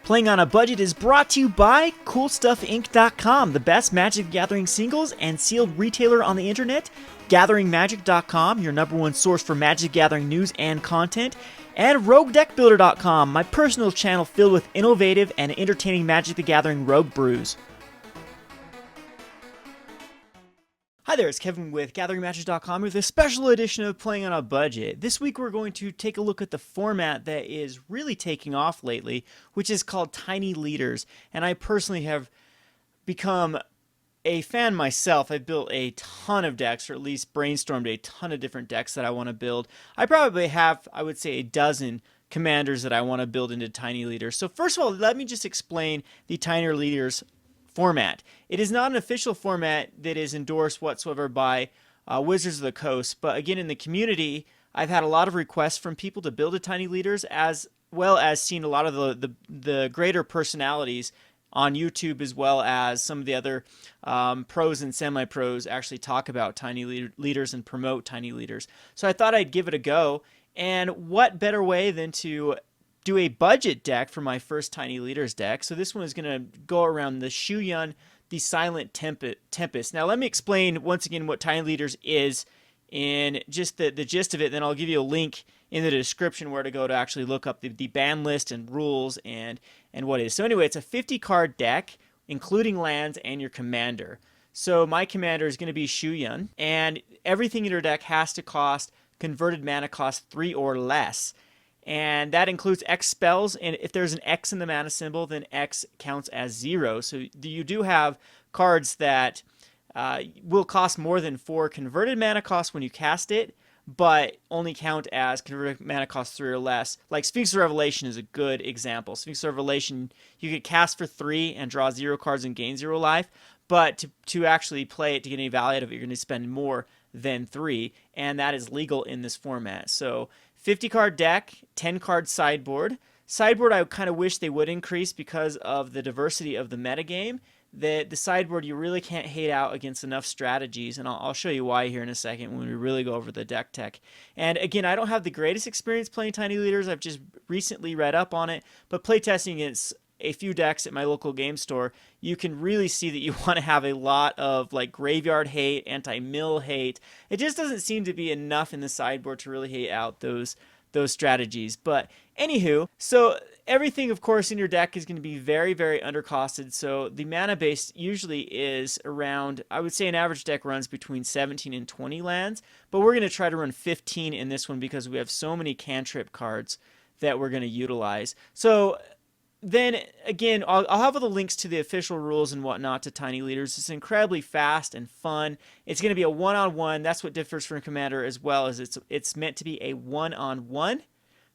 Playing on a Budget is brought to you by CoolStuffInc.com, the best Magic the Gathering singles and sealed retailer on the internet, GatheringMagic.com, your number one source for Magic the Gathering news and content, and RogueDeckBuilder.com, my personal channel filled with innovative and entertaining Magic the Gathering rogue brews. Hi there, it's Kevin with GatheringMagic.com with a special edition of Playing on a Budget. This week we're going to take a look at the format that is really taking off lately, which is called Tiny Leaders. And I personally have become a fan myself. I've built a ton of decks, or at least brainstormed a ton of different decks that I want to build. I probably have, I would say, a dozen commanders that I want to build into Tiny Leaders. So first of all, let me just explain the Tiny Leaders format. It is not an official format that is endorsed whatsoever by Wizards of the Coast, but again, in the community, I've had a lot of requests from people to build a Tiny Leaders, as well as seen a lot of the greater personalities on YouTube, as well as some of the other pros and semi-pros actually talk about Tiny Leaders and promote Tiny Leaders. So I thought I'd give it a go, and what better way than to do a budget deck for my first Tiny Leaders deck. So this one is going to go around the Shuyun, the Silent Tempest. Now let me explain once again what Tiny Leaders is in just the gist of it, then I'll give you a link in the description where to go to actually look up the ban list and rules and what it is. So anyway, it's a 50 card deck, including lands and your commander. So my commander is going to be Shuyun, and everything in your deck has to cost converted mana cost 3 or less. And that includes X spells, and if there's an X in the mana symbol, then X counts as 0. So you do have cards that will cost more than 4 converted mana costs when you cast it, but only count as converted mana cost 3 or less. Like Sphinx of Revelation is a good example. Sphinx of Revelation, you could cast for 3 and draw 0 cards and gain 0 life, but to actually play it to get any value out of it, you're going to spend more than 3, and that is legal in this format. So 50 card deck, 10 card sideboard. Sideboard I kind of wish they would increase because of the diversity of the metagame. The sideboard you really can't hate out against enough strategies, and I'll show you why here in a second when we really go over the deck tech. And again, I don't have the greatest experience playing Tiny Leaders. I've just recently read up on it, but playtesting against a few decks at my local game store, you can really see that you want to have a lot of like graveyard hate, anti-mill hate. It just doesn't seem to be enough in the sideboard to really hate out those strategies. But anywho, so everything of course in your deck is going to be very, very undercosted. So the mana base usually is around, I would say an average deck runs between 17 and 20 lands, but we're going to try to run 15 in this one because we have so many cantrip cards that we're going to utilize. So then again, I'll have all the links to the official rules and whatnot to Tiny Leaders. It's incredibly fast and fun. It's going to be a one-on-one. That's what differs from Commander, as well as it's meant to be a one-on-one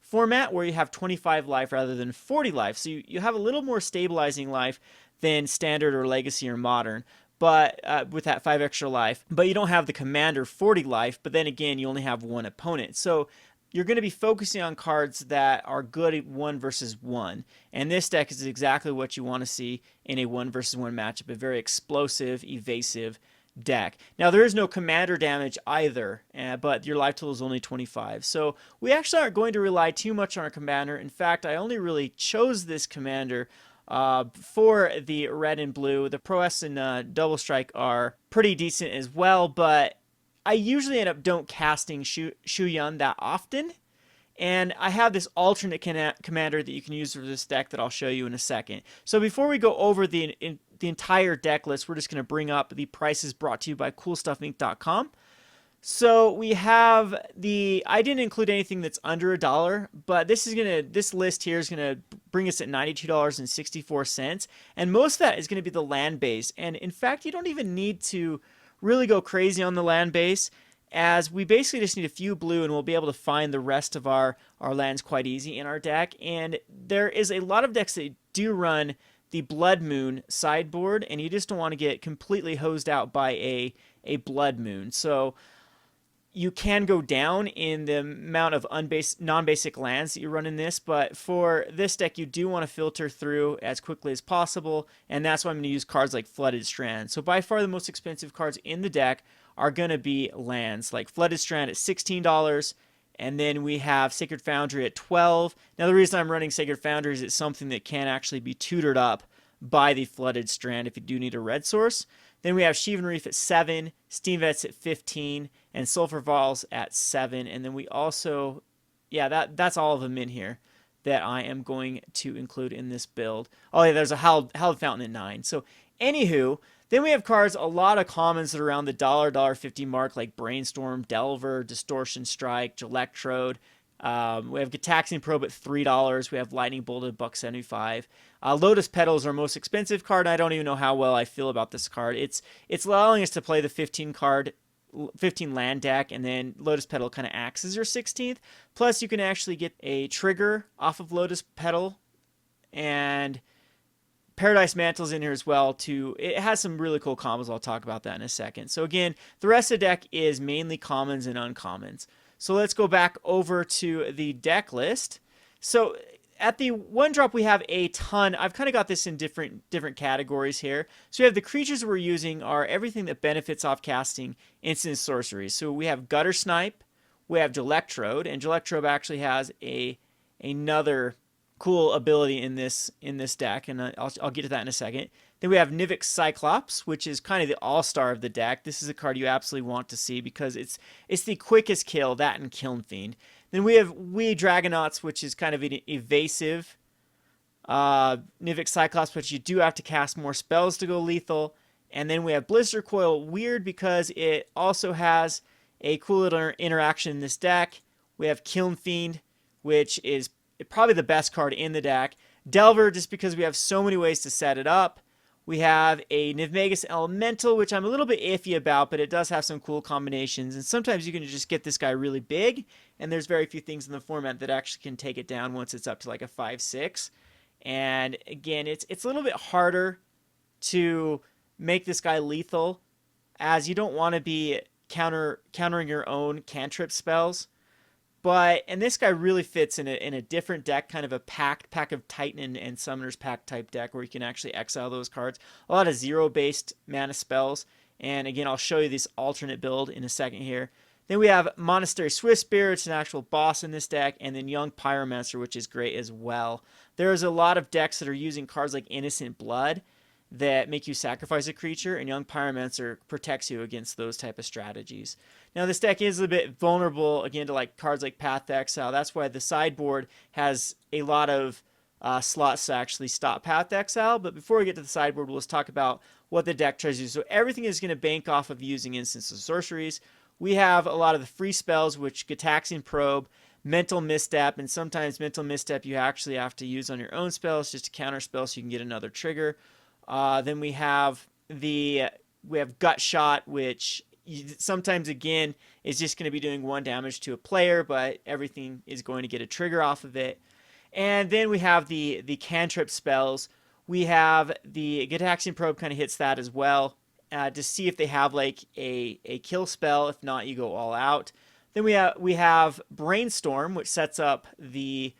format where you have 25 life rather than 40 life. So you have a little more stabilizing life than Standard or Legacy or Modern, but with that 5 extra life. But you don't have the Commander 40 life, but then again, you only have one opponent. So you're going to be focusing on cards that are good at 1 versus 1. And this deck is exactly what you want to see in a 1 versus 1 matchup. A very explosive, evasive deck. Now, there is no commander damage either, but your life total is only 25. So we actually aren't going to rely too much on our commander. In fact, I only really chose this commander for the red and blue. The prowess and double strike are pretty decent as well, but I usually end up don't casting Shuyun that often, and I have this alternate commander that you can use for this deck that I'll show you in a second. So before we go over the entire deck list, we're just going to bring up the prices brought to you by CoolStuffInc.com. So we have I didn't include anything that's under $1, but this list here is gonna bring us at $92.64, and most of that is going to be the land base. And in fact, you don't even need to really go crazy on the land base, as we basically just need a few blue and we'll be able to find the rest of our lands quite easy in our deck. And there is a lot of decks that do run the Blood Moon sideboard, and you just don't want to get completely hosed out by a Blood Moon. So you can go down in the amount of non-basic lands that you run in this, but for this deck, you do want to filter through as quickly as possible, and that's why I'm going to use cards like Flooded Strand. So by far the most expensive cards in the deck are going to be lands, like Flooded Strand at $16, And then we have Sacred Foundry at 12. Now, the reason I'm running Sacred Foundry is it's something that can actually be tutored up by the Flooded Strand if you do need a red source. Then we have Shivan Reef at 7, Steam Vets at 15, and Sulfur Falls at 7. And then we also, yeah, that's all of them in here that I am going to include in this build. Oh, yeah, there's a Hallowed Fountain at 9. So, anywho, then we have cards, a lot of commons that are around the $1.50 mark, like Brainstorm, Delver, Distortion Strike, Gelectrode. We have Gitaxian Probe at $3. We have Lightning Bolt at $1.75. Lotus Petal is our most expensive card. I don't even know how well I feel about this card. It's allowing us to play the 15 land deck, and then Lotus Petal kind of acts as your 16th. Plus, you can actually get a trigger off of Lotus Petal, and Paradise Mantle's in here as well too. It has some really cool combos. I'll talk about that in a second. So again, the rest of the deck is mainly commons and uncommons. So let's go back over to the deck list. So at the 1-drop, we have a ton. I've kind of got this in different categories here. So we have the creatures we're using are everything that benefits off casting instant sorceries. So we have Guttersnipe, we have Gelectrode, and Gelectrode actually has another cool ability in this deck, and I'll get to that in a second. Then we have Nivix Cyclops, which is kind of the all-star of the deck. This is a card you absolutely want to see because it's the quickest kill, that and Kiln Fiend. Then we have Wee Dragonauts, which is kind of an evasive Nivix Cyclops, but you do have to cast more spells to go lethal. And then we have Blistercoil Weird because it also has a cool little interaction in this deck. We have Kiln Fiend, which is probably the best card in the deck. Delver, just because we have so many ways to set it up. We have a Nivmagus Elemental, which I'm a little bit iffy about, but it does have some cool combinations. And sometimes you can just get this guy really big, and there's very few things in the format that actually can take it down once it's up to like a 5-6. And again, it's a little bit harder to make this guy lethal, as you don't want to be countering your own cantrip spells. And this guy really fits in a different deck, kind of a pack of Titan and Summoner's Pack type deck where you can actually exile those cards. A lot of zero-based mana spells. And again, I'll show you this alternate build in a second here. Then we have Monastery Swiftspear. It's an actual boss in this deck. And then Young Pyromancer, which is great as well. There's a lot of decks that are using cards like Innocent Blood that make you sacrifice a creature, and Young Pyromancer protects you against those type of strategies. Now, this deck is a bit vulnerable, again, to like cards like Path to Exile. That's why the sideboard has a lot of slots to actually stop Path to Exile. But before we get to the sideboard, let's talk about what the deck tries to do. So everything is going to bank off of using instants of sorceries. We have a lot of the free spells, which Gitaxian Probe, Mental Misstep, and sometimes Mental Misstep you actually have to use on your own spells just to counter spells so you can get another trigger. Then we have Gut Shot, which sometimes again is just going to be doing 1 damage to a player, but everything is going to get a trigger off of it. And then we have the cantrip spells. We have the Gitaxian Probe kind of hits that as well to see if they have like a kill spell. If not, you go all out. Then we have Brainstorm, which sets up the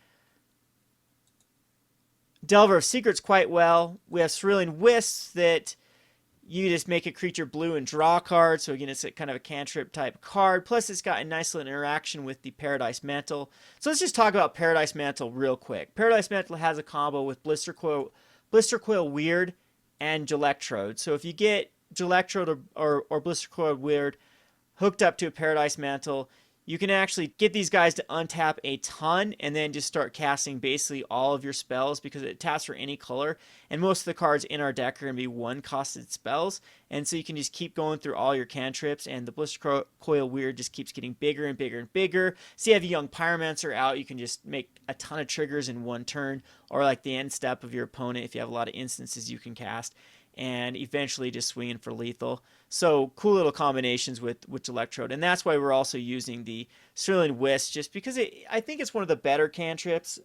Delver of Secrets quite well. We have Cerulean Wisps that you just make a creature blue and draw a card. So again, it's kind of a cantrip type card. Plus, it's got a nice little interaction with the Paradise Mantle. So let's just talk about Paradise Mantle real quick. Paradise Mantle has a combo with Blistercoil Weird and Gelectrode. So if you get Gelectrode or Blistercoil Weird hooked up to a Paradise Mantle, you can actually get these guys to untap a ton and then just start casting basically all of your spells because it taps for any color. And most of the cards in our deck are going to be 1-costed spells. And so you can just keep going through all your cantrips, and the Blistercoil Weird just keeps getting bigger and bigger and bigger. So you have a Young Pyromancer out, you can just make a ton of triggers in 1 turn, or like the end step of your opponent if you have a lot of instances you can cast, and eventually just swinging for lethal. So cool little combinations with Gelectrode. And that's why we're also using the Cerulean Wisps, just because I think it's one of the better cantrips.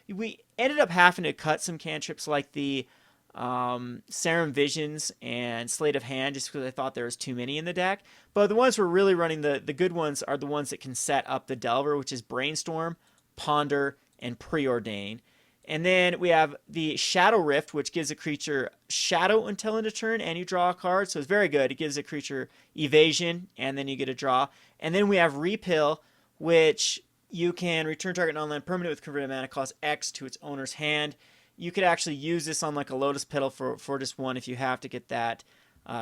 We ended up having to cut some cantrips like the Serum Visions and Sleight of Hand just because I thought there was too many in the deck. But the ones we're really running, the good ones, are the ones that can set up the Delver, which is Brainstorm, Ponder, and Preordain. And then we have the Shadow Rift, which gives a creature shadow until end of turn, and you draw a card. So it's very good. It gives a creature evasion, and then you get a draw. And then we have Repeal, which you can return target non-land permanent with converted mana cost X to its owner's hand. You could actually use this on like a Lotus Petal for just one if you have to get that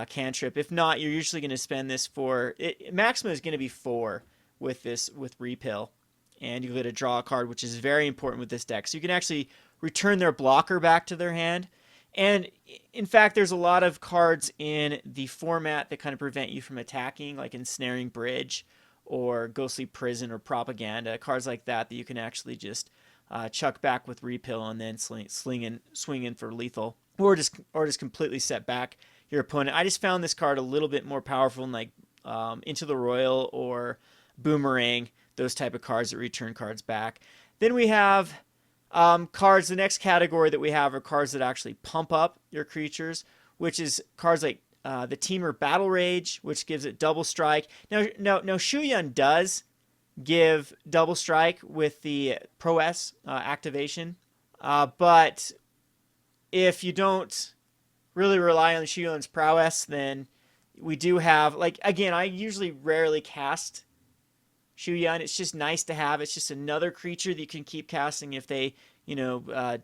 cantrip. If not, you're usually going to spend this for maximum is going to be 4 with this with Repeal, and you get to draw a card, which is very important with this deck. So you can actually return their blocker back to their hand. And in fact, there's a lot of cards in the format that kind of prevent you from attacking, like Ensnaring Bridge or Ghostly Prison or Propaganda, cards like that you can actually just chuck back with Repeal and then swing in for lethal, or just completely set back your opponent. I just found this card a little bit more powerful than like Into the Royal or Boomerang, those type of cards that return cards back. Then we have cards. The next category that we have are cards that actually pump up your creatures, which is cards like the Temur Battle Rage, which gives it double strike. Now Shuyun does give double strike with the Prowess activation, but if you don't really rely on Shuyun's prowess, then we do have, like, again, I usually rarely cast Shuyun. It's just nice to have. It's just another creature that you can keep casting if they,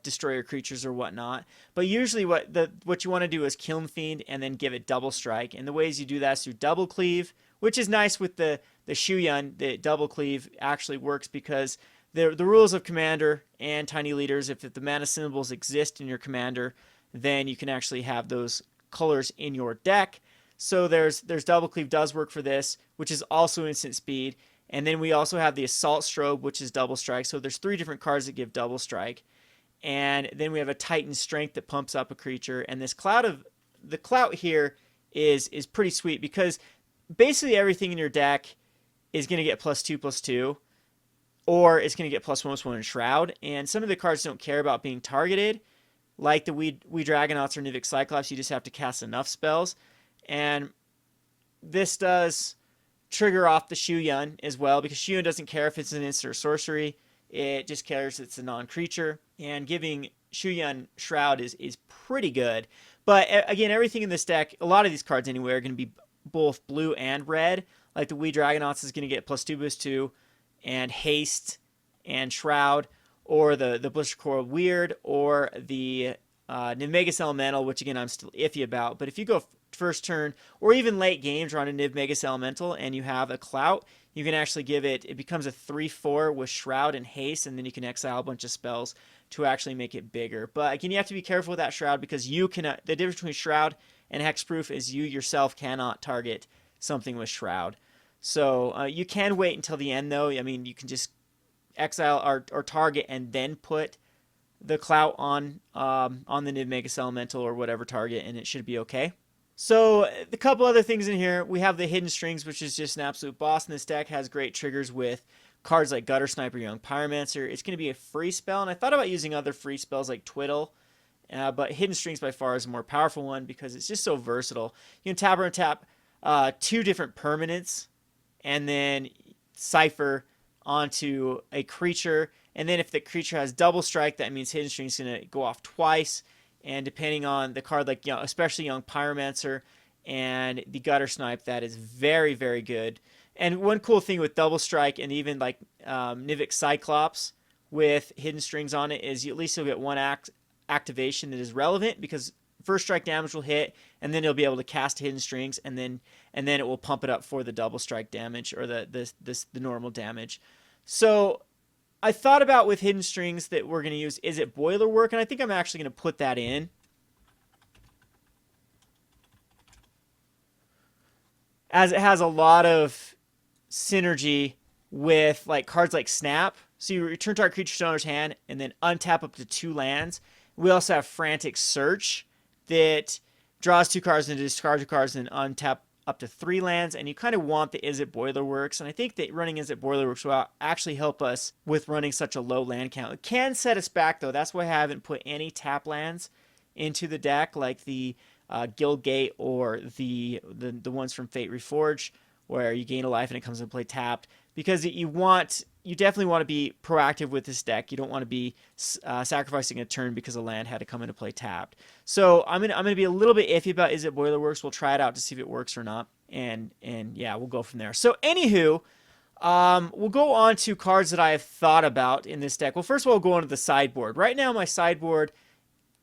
destroy your creatures or whatnot. But usually what you want to do is Kiln Fiend and then give it double strike. And the ways you do that is through Double Cleave, which is nice with the Shuyun. The Double Cleave actually works because the rules of Commander and Tiny Leaders, if the mana symbols exist in your Commander, then you can actually have those colors in your deck. So there's Double Cleave does work for this, which is also instant speed. And then we also have the Assault Strobe, which is double strike. So there's 3 different cards that give double strike. And then we have a Titan Strength that pumps up a creature. And this the clout here is pretty sweet because basically everything in your deck is going to get +2/+2, or it's going to get +1/+1 in Shroud. And some of the cards don't care about being targeted, like the Wee Dragonauts or Nivix Cyclops. You just have to cast enough spells. And this does trigger off the Shuyun as well, because Shuyun doesn't care if it's an instant or sorcery. It just cares it's a non-creature. And giving Shuyun Shroud is pretty good. But again, everything in this deck, a lot of these cards anyway, are going to be both blue and red. Like the Wee Dragonauts is going to get +2/+2 and haste and Shroud, or the Blistercoil Weird, or the Nivmagus Elemental, which again I'm still iffy about. But if you go first turn or even late game, draw a Nivmagus Elemental and you have a clout, you can actually give it becomes a 3/4 with Shroud and haste, and then you can exile a bunch of spells to actually make it bigger. But again, you have to be careful with that Shroud, because you cannot, the difference between Shroud and Hexproof is you yourself cannot target something with Shroud. So you can wait until the end though. I mean, you can just exile or target and then put the clout on the Nivmagus Elemental or whatever target, and it should be okay. So a couple other things in here. We have the Hidden Strings, which is just an absolute boss in this deck. Has great triggers with cards like Guttersnipe or Young Pyromancer. It's going to be a free spell, and I thought about using other free spells like Twiddle, but Hidden Strings by far is a more powerful one because it's just so versatile. You can tap or untap 2 different permanents and then Cipher onto a creature. And then if the creature has double strike, that means Hidden Strings is going to go off twice. And depending on the card, like especially Young Pyromancer and the Guttersnipe, that is very, very good. And one cool thing with double strike and even like Nivix Cyclops with Hidden Strings on it is at least you'll get one activation that is relevant, because first strike damage will hit, and then you'll be able to cast Hidden Strings, and then it will pump it up for the double strike damage or the normal damage. So I thought about with Hidden Strings that we're going to use Is It Boiler Work, and I think I'm actually going to put that in. As it has a lot of synergy with like cards like Snap. So you return target creature to owner's hand and then untap up to 2 lands. We also have Frantic Search that draws 2 cards and discards 2 cards and untap up to 3 lands, and you kind of want the Is It Boiler Works, and I think that running Is It Boiler Works will actually help us with running such a low land count. It can set us back though. That's why I haven't put any tap lands into the deck, like the Guildgate or the ones from Fate Reforged, where you gain a life and it comes into play tapped, because you definitely want to be proactive with this deck. You don't want to be sacrificing a turn because a land had to come into play tapped. So I'm gonna be a little bit iffy about Is It Boiler Works. We'll try it out to see if it works or not, and yeah, we'll go from there. So anywho, We'll go on to cards that I have thought about in this deck. Well, first of all, we'll go on to the sideboard. Right now, my sideboard,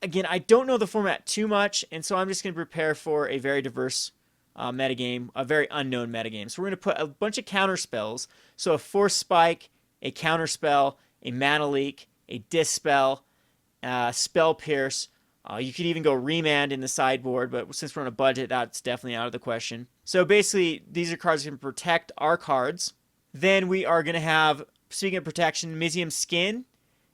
again, I don't know the format too much, and so I'm just going to prepare for a very diverse metagame, a very unknown metagame. So we're going to put a bunch of counter spells. So a Force Spike, a counter spell, a Mana Leak, a Dispel, Spell Pierce. You could even go Remand in the sideboard, but since we're on a budget, that's definitely out of the question. So basically, these are cards that can protect our cards. Then we are going to have, speaking of protection, Mizium Skin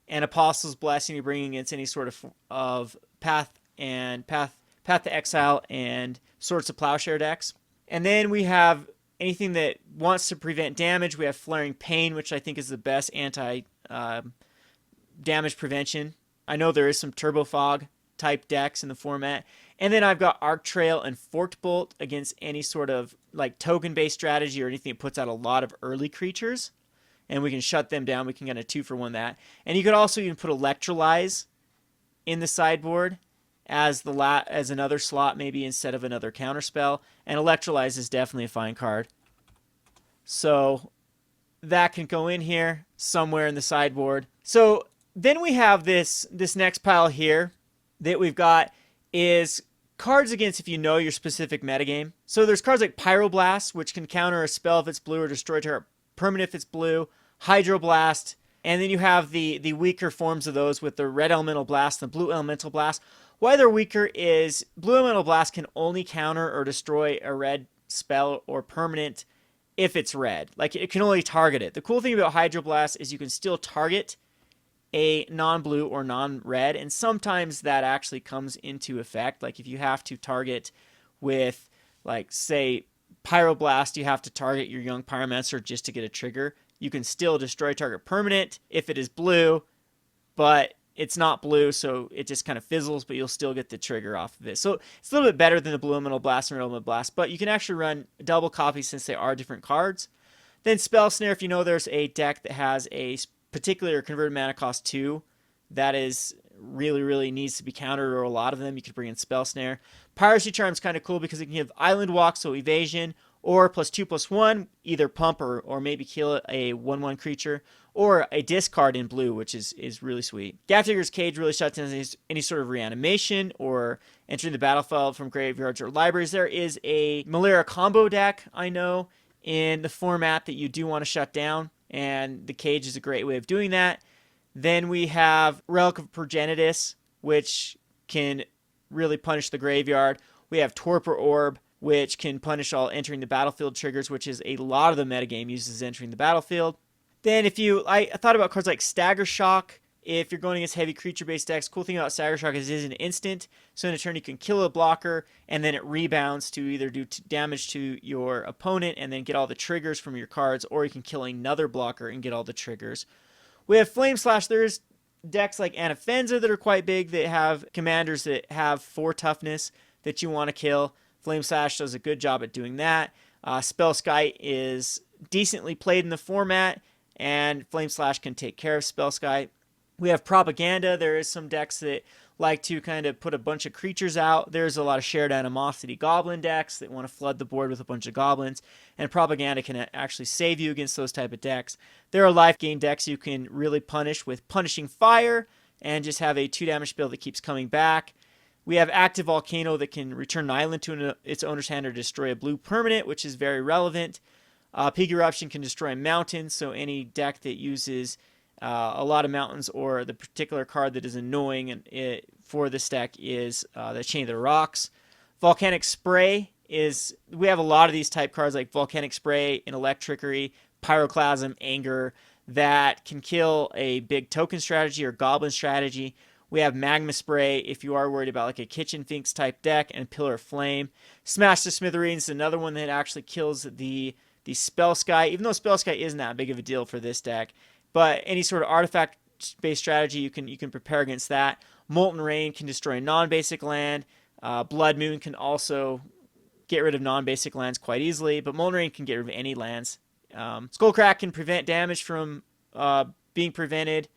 and Apostle's Blessing to bring against any sort of Path to Exile and Swords to Plowshare decks. And then we have anything that wants to prevent damage. We have Flaring Pain, which I think is the best anti-damage prevention. I know there is some Turbo Fog type decks in the format. And then I've got Arc Trail and Forked Bolt against any sort of like token-based strategy or anything that puts out a lot of early creatures. And we can shut them down. We can get a 2-for-1 that. And you could also even put Electrolyze in the sideboard as another slot, maybe instead of another counterspell. And Electrolyze is definitely a fine card. So that can go in here somewhere in the sideboard. So then we have this next pile here that we've got is cards against if you know your specific metagame. So there's cards like Pyroblast, which can counter a spell if it's blue or destroy target permanent if it's blue. Hydroblast. And then you have the weaker forms of those with the Red Elemental Blast and the Blue Elemental Blast. Why they're weaker is Blue Elemental Blast can only counter or destroy a red spell or permanent if it's red. Like, it can only target it. The cool thing about Hydroblast is you can still target a non-blue or non-red, and sometimes that actually comes into effect. Like, if you have to target with, like, say, Pyroblast, you have to target your Young Pyromancer just to get a trigger. You can still destroy target permanent if it is blue, but it's not blue, so it just kind of fizzles, but you'll still get the trigger off of it. So it's a little bit better than the Blue Elemental Blast and Red Elemental Blast, but you can actually run double copies since they are different cards. Then Spell Snare, if you know there's a deck that has a particular converted mana cost 2 that is really needs to be countered, or a lot of them, you could bring in Spell Snare. Piracy Charm is kind of cool because it can give Island Walk, so evasion, or +2/+1, either pump or maybe kill a 1/1 creature, or a discard in blue, which is really sweet. Gapdigger's Cage really shuts down any sort of reanimation or entering the battlefield from graveyards or libraries. There is a Malera combo deck, I know, in the format that you do want to shut down, and the Cage is a great way of doing that. Then we have Relic of Progenitus, which can really punish the graveyard. We have Torpor Orb, which can punish all entering the battlefield triggers, which is a lot of the metagame uses entering the battlefield. Then I thought about cards like Stagger Shock. If you're going against heavy creature-based decks, cool thing about Stagger Shock is it is an instant. So in a turn you can kill a blocker, and then it rebounds to either do damage to your opponent and then get all the triggers from your cards, or you can kill another blocker and get all the triggers. We have Flame Slash. There's decks like Anafenza that are quite big that have commanders that have 4 toughness that you want to kill. Flame Slash does a good job at doing that. Spell Skite is decently played in the format, and Flame Slash can take care of Spell Skite. We have Propaganda. There is some decks that like to kind of put a bunch of creatures out. There's a lot of Shared Animosity Goblin decks that want to flood the board with a bunch of goblins, and Propaganda can actually save you against those type of decks. There are life gain decks you can really punish with Punishing Fire and just have a 2 damage spell that keeps coming back. We have Active Volcano that can return an island to its owner's hand or destroy a blue permanent, which is very relevant. Peak Eruption can destroy a mountain, so any deck that uses a lot of mountains, or the particular card that is annoying for this deck is the Chain of the Rocks. Volcanic Spray we have a lot of these type cards like Volcanic Spray, Intellect Trickery, Pyroclasm, Anger, that can kill a big token strategy or goblin strategy. We have Magma Spray if you are worried about like a Kitchen Finks type deck, and Pillar of Flame. Smash to Smithereens is another one that actually kills the Spell Sky, even though Spell Sky isn't that big of a deal for this deck. But any sort of artifact-based strategy, you can prepare against that. Molten Rain can destroy non-basic land. Blood Moon can also get rid of non-basic lands quite easily, but Molten Rain can get rid of any lands. Skullcrack can prevent damage from being prevented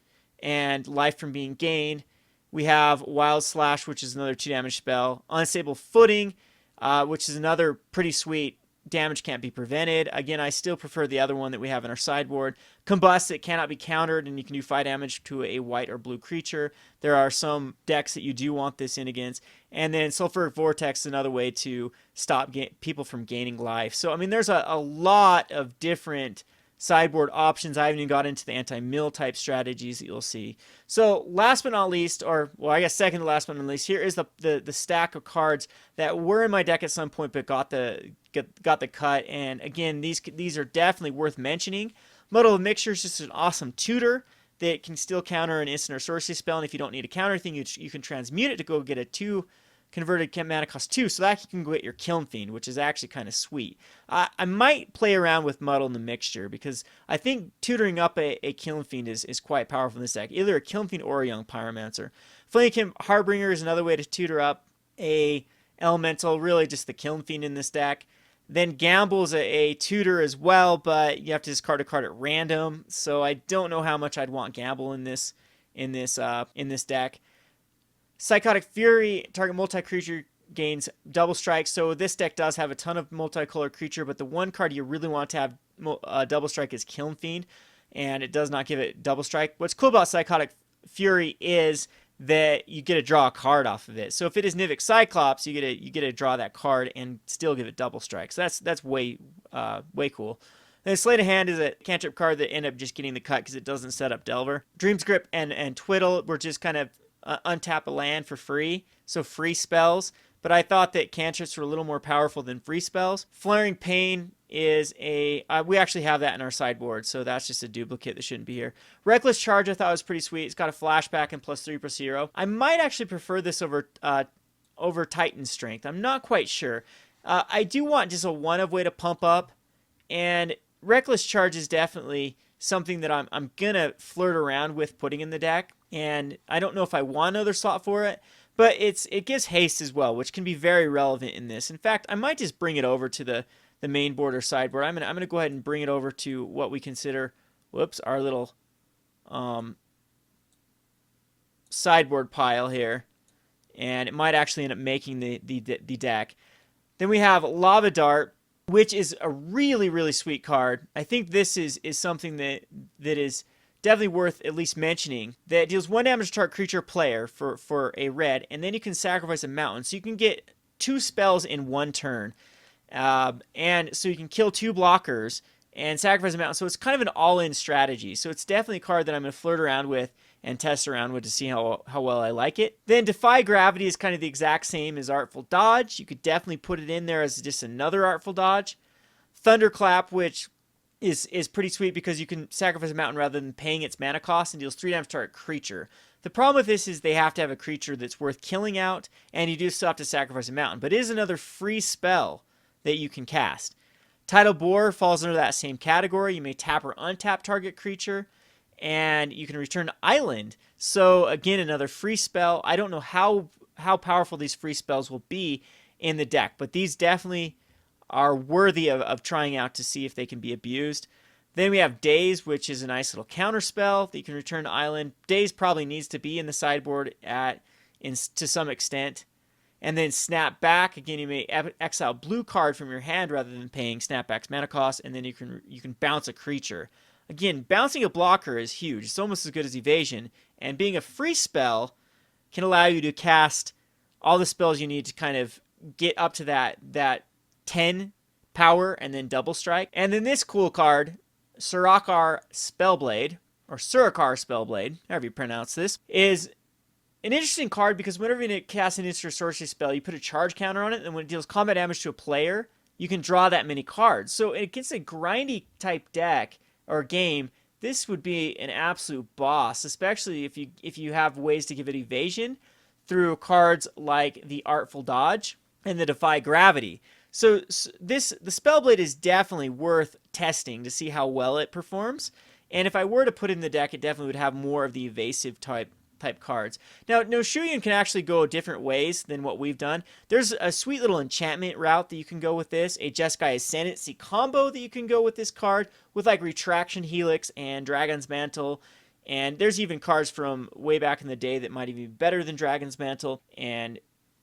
and life from being gained. We have Wild Slash, which is another 2 damage spell. Unstable Footing, which is another pretty sweet damage can't be prevented. Again, I still prefer the other one that we have in our sideboard. Combust, it cannot be countered, and you can do 5 damage to a white or blue creature. There are some decks that you do want this in against. And then Sulfuric Vortex is another way to stop people from gaining life. So, I mean, there's a lot of different sideboard options. I haven't even got into the anti-mill type strategies that you'll see. So last but not least, or well, I guess second to last but not least, here is the stack of cards that were in my deck at some point but got the cut. And again, these are definitely worth mentioning. Muddle of Mixture is just an awesome tutor that can still counter an instant or sorcery spell, and if you don't need a counter thing, you can transmute it to go get a 2 converted mana cost 2, so that you can go get your Kiln Fiend, which is actually kind of sweet. I might play around with Muddle in the Mixture, because I think tutoring up a Kiln Fiend is quite powerful in this deck. Either a Kiln Fiend or a Young Pyromancer. Flamekin Harbinger is another way to tutor up a Elemental, really just the Kiln Fiend in this deck. Then Gamble is a tutor as well, but you have to discard a card at random, so I don't know how much I'd want Gamble in this deck. Psychotic Fury, target multi-creature gains double strike. So this deck does have a ton of multicolored creature, but the one card you really want to have double strike is Kiln Fiend, and it does not give it double strike. What's cool about Psychotic Fury is that you get to draw a card off of it. So if it is Nivix Cyclops, you get to draw that card and still give it double strike. So that's way cool. Then Sleight of Hand is a cantrip card that end up just getting the cut because it doesn't set up Delver. Dream's Grip and Twiddle were just kind of untap a land for free, so free spells, but I thought that cantrips were a little more powerful than free spells. Flaring Pain is we actually have that in our sideboard, so that's just a duplicate that shouldn't be here. Reckless Charge I thought was pretty sweet. It's got a flashback and +3/+0. I might actually prefer this over Titan Strength. I'm not quite sure. I do want just a one-of way to pump up, and Reckless Charge is definitely something that I'm gonna flirt around with putting in the deck. And I don't know if I want another slot for it, but it gives haste as well, which can be very relevant in this. In fact, I might just bring it over to the main board or sideboard. I'm gonna go ahead and bring it over to what we consider, our little sideboard pile here, and it might actually end up making the deck. Then we have Lava Dart, which is a really, really sweet card. I think this is something that is definitely worth at least mentioning. That deals 1 damage to target creature player for a red, and then you can sacrifice a mountain. So you can get 2 spells in 1 turn. And so you can kill 2 blockers and sacrifice a mountain. So it's kind of an all-in strategy. So it's definitely a card that I'm going to flirt around with and test around with to see how well I like it. Then Defy Gravity is kind of the exact same as Artful Dodge. You could definitely put it in there as just another Artful Dodge. Thunderclap, which is pretty sweet because you can sacrifice a mountain rather than paying its mana cost, and deals 3 damage to target creature. The problem with this is they have to have a creature that's worth killing out, and you do still have to sacrifice a mountain. But it is another free spell that you can cast. Tidal Bore falls under that same category. You may tap or untap target creature, and you can return island. So again, another free spell. I don't know how powerful these free spells will be in the deck, but these definitely are worthy of trying out to see if they can be abused. Then we have Daze, which is a nice little counter spell that you can return to island. Daze probably needs to be in the sideboard to some extent. And then Snap Back, again, you may exile blue card from your hand rather than paying Snap Back's mana cost, and then you can bounce a creature. Again, bouncing a blocker is huge. It's almost as good as evasion, and being a free spell can allow you to cast all the spells you need to kind of get up to that 10 power and then double strike. And then this cool card, Surakar Spellblade, or Surakar Spellblade, however you pronounce this, is an interesting card because whenever you cast an instant or sorcery spell, you put a charge counter on it, and when it deals combat damage to a player, you can draw that many cards. So against a grindy type deck or game, this would be an absolute boss, especially if you have ways to give it evasion through cards like the Artful Dodge and the Defy Gravity. So the Spellblade is definitely worth testing to see how well it performs. And if I were to put it in the deck, it definitely would have more of the evasive type cards. Now, No Shuyan can actually go different ways than what we've done. There's a sweet little enchantment route that you can go with this, a Jeskai Ascendancy combo that you can go with this card, with like Retraction Helix and Dragon's Mantle, and there's even cards from way back in the day that might even be better than Dragon's Mantle, and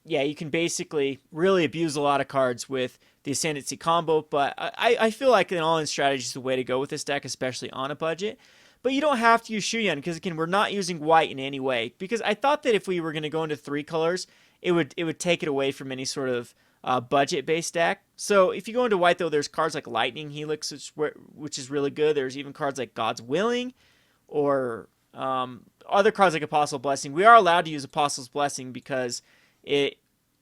yeah, you can basically really abuse a lot of cards with the Ascendancy combo, but I feel like an all-in strategy is the way to go with this deck, especially on a budget. But you don't have to use Shuyan, because again, we're not using white in any way, because I thought that if we were going to go into 3 colors, it would take it away from any sort of budget-based deck. So if you go into white, though, there's cards like Lightning Helix, which is really good. There's even cards like God's Willing, or other cards like Apostle's Blessing. We are allowed to use Apostle's Blessing because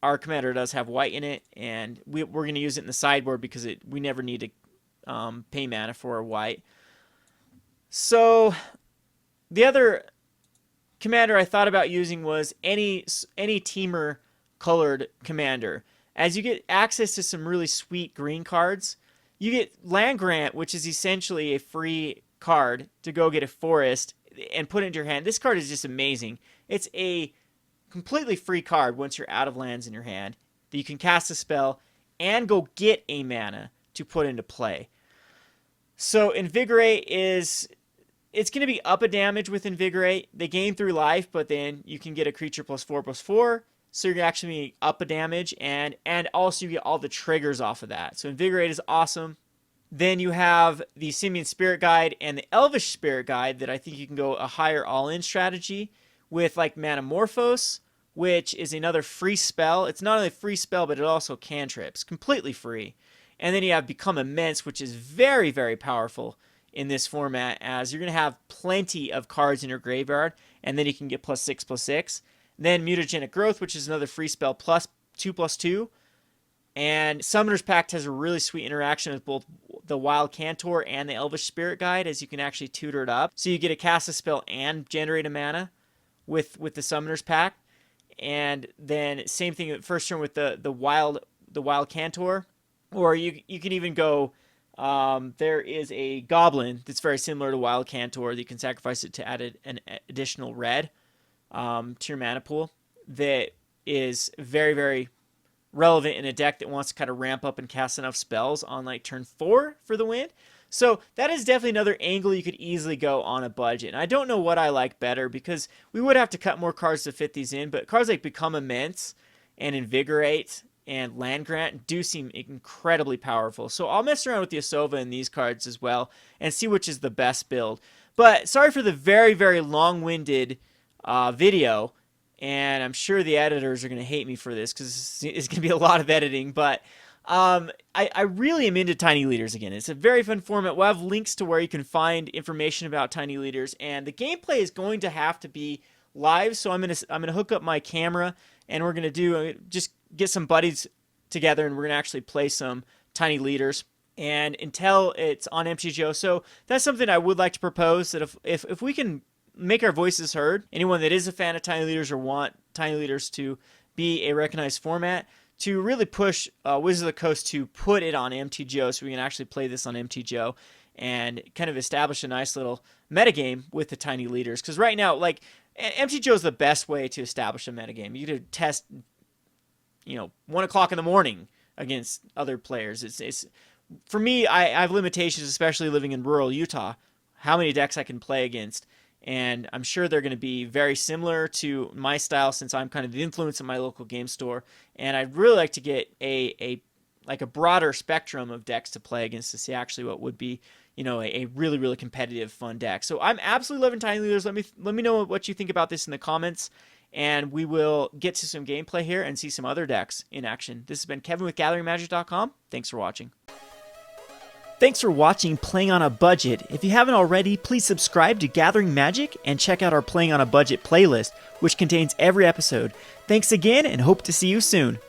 our commander does have white in it, and we're going to use it in the sideboard because we never need to pay mana for a white. So the other commander I thought about using was any Temur colored commander. As you get access to some really sweet green cards, you get Land Grant, which is essentially a free card to go get a forest and put it into your hand. This card is just amazing. It's a completely free card once you're out of lands in your hand that you can cast a spell and go get a mana to put into play. So Invigorate it's going to be up a damage with Invigorate. They gain 3 life, but then you can get a creature +4/+4, so you're actually up a damage, and also you get all the triggers off of that. So Invigorate is awesome. Then you have the Simian Spirit Guide and the Elvish Spirit Guide that I think you can go a higher all-in strategy with, like Manamorphose, which is another free spell. It's not only a free spell, but it also cantrips, completely free. And then you have Become Immense, which is very, very powerful in this format, as you're going to have plenty of cards in your graveyard, and then you can get +6/+6. Then Mutagenic Growth, which is another free spell, +2/+2. And Summoner's Pact has a really sweet interaction with both the Wild Cantor and the Elvish Spirit Guide, as you can actually tutor it up. So you get to cast a spell and generate a mana with the Summoner's Pact. And then same thing at first turn with the Wild Cantor. Or you can even go, there is a Goblin that's very similar to Wild Cantor that you can sacrifice it to add an additional red to your mana pool that is very, very relevant in a deck that wants to kind of ramp up and cast enough spells on like turn 4 for the win. So that is definitely another angle you could easily go on a budget. And I don't know what I like better, because we would have to cut more cards to fit these in, but cards like Become Immense and Invigorate and Land Grant do seem incredibly powerful. So I'll mess around with the Asova in these cards as well and see which is the best build. But sorry for the very, very long-winded video. And I'm sure the editors are going to hate me for this, because it's going to be a lot of editing. But I really am into Tiny Leaders again. It's a very fun format. We'll have links to where you can find information about Tiny Leaders. And the gameplay is going to have to be live. So I'm gonna hook up my camera, and we're going to just get some buddies together, and we're going to actually play some Tiny Leaders. And until it's on MTGO. So that's something I would like to propose, that if we can make our voices heard, anyone that is a fan of Tiny Leaders or want Tiny Leaders to be a recognized format, to really push Wizards of the Coast to put it on MTGO, so we can actually play this on MTGO and kind of establish a nice little metagame with the Tiny Leaders. Because right now, like, MTGO is the best way to establish a metagame. You could test, 1 o'clock in the morning against other players. It's for me, I have limitations, especially living in rural Utah, how many decks I can play against. And I'm sure they're going to be very similar to my style, since I'm kind of the influence of my local game store. And I'd really like to get a broader spectrum of decks to play against, to see actually what would be, a really, really competitive, fun deck. So I'm absolutely loving Tiny Leaders. Let me know what you think about this in the comments, and we will get to some gameplay here and see some other decks in action. This has been Kevin with GatheringMagic.com. Thanks for watching. Thanks for watching Playing on a Budget. If you haven't already, please subscribe to Gathering Magic and check out our Playing on a Budget playlist, which contains every episode. Thanks again, and hope to see you soon.